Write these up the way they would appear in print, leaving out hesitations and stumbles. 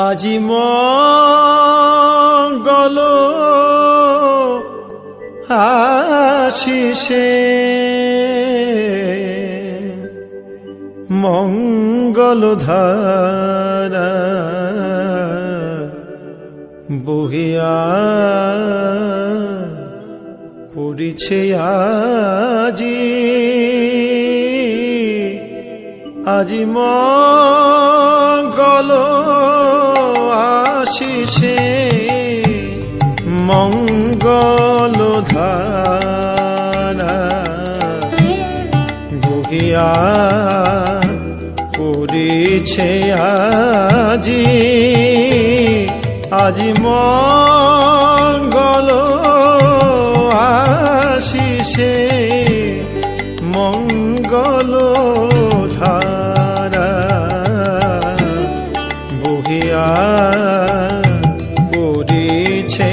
আজি মঙ্গল আশিসে মঙ্গল ধারা বহিয়া পড়িছে আজি আজি মঙ্গল আশিসে মঙ্গল ধারা বহিয়া পড়িছে আজি আজি মঙ্গল আশিসে মঙ্গল ধারা বহিয়া পড়িছে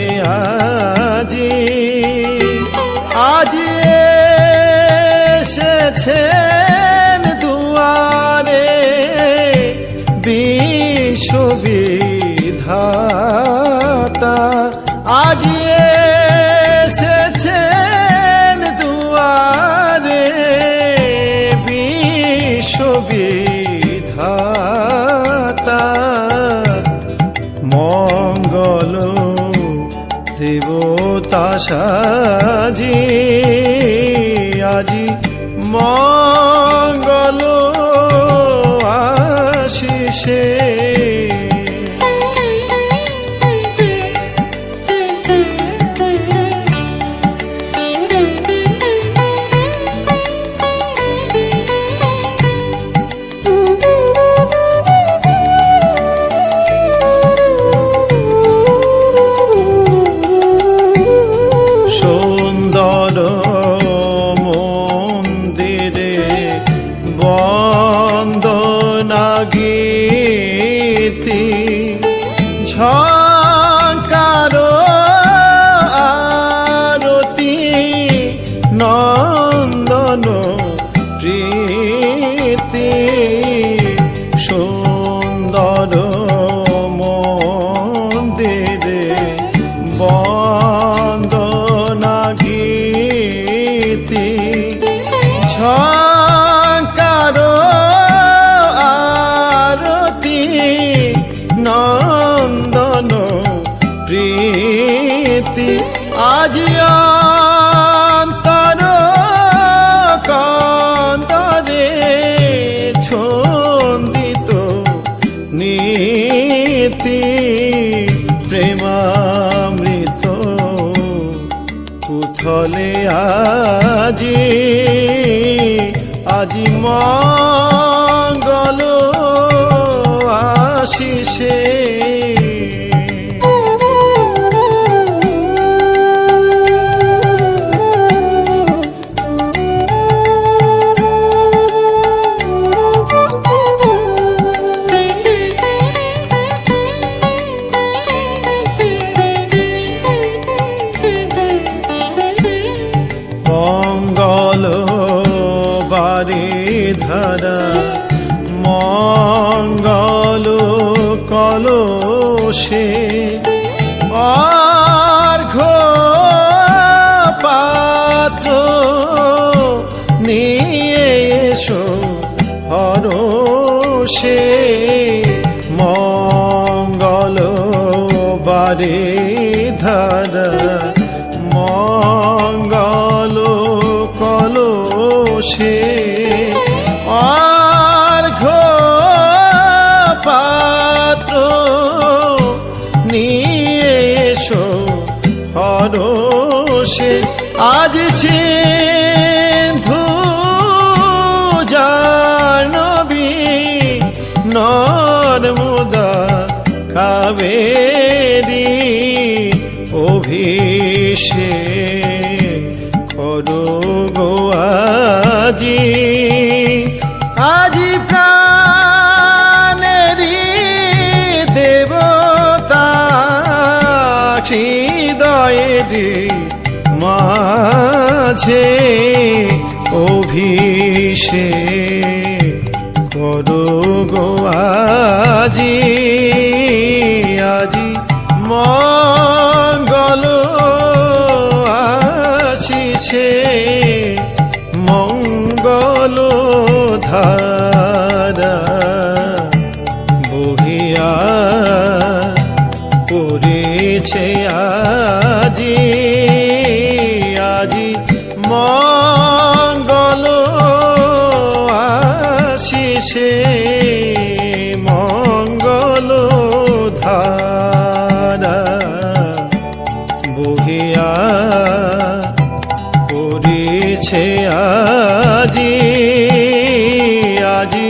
আজি আজি এসেছেন দুয়ারে বিশ্ববিধাতা আজি এসেছেন দুয়ারে বিশ্ববিধাতা মঙ্গল দেবতা সাজি আজি মঙ্গল আশিসে গীতি ঝঙ্কার আরতি নন্দন প্রীতি সুন্দর মন্দিরে বন্দনা গীতি ঝঙ্কার নন্দন প্রীতি আজি অন্তর কন্তরে ছন্দিত নীতি প্রেমামৃত উথলে আজি আজি মঙ্গল আশিসে মঙ্গল বাড়ি ধারা মঙ্গল কলসে অর্ঘ্য পাত্র নিয়ে এসো হরষে মঙ্গল বাড়ি ধারা মঙ্গল কলসে অর্ঘ্য পাত্র নিয়ে এসো হরষে আজ সিন্ধু জাহ্নবী নর্মদা কাবেরী অভিষেক করো গো আজি আজি প্রাণেরি দেবতা হৃদয়েরি মাঝে অভিষেক করো গো আজি মঙ্গল আশিসে মঙ্গল ধারা বহিয়া পড়েছে আজি আজি মঙ্গল আশিসে মঙ্গল ধারা বহিয়া পড়েছে আজি আজি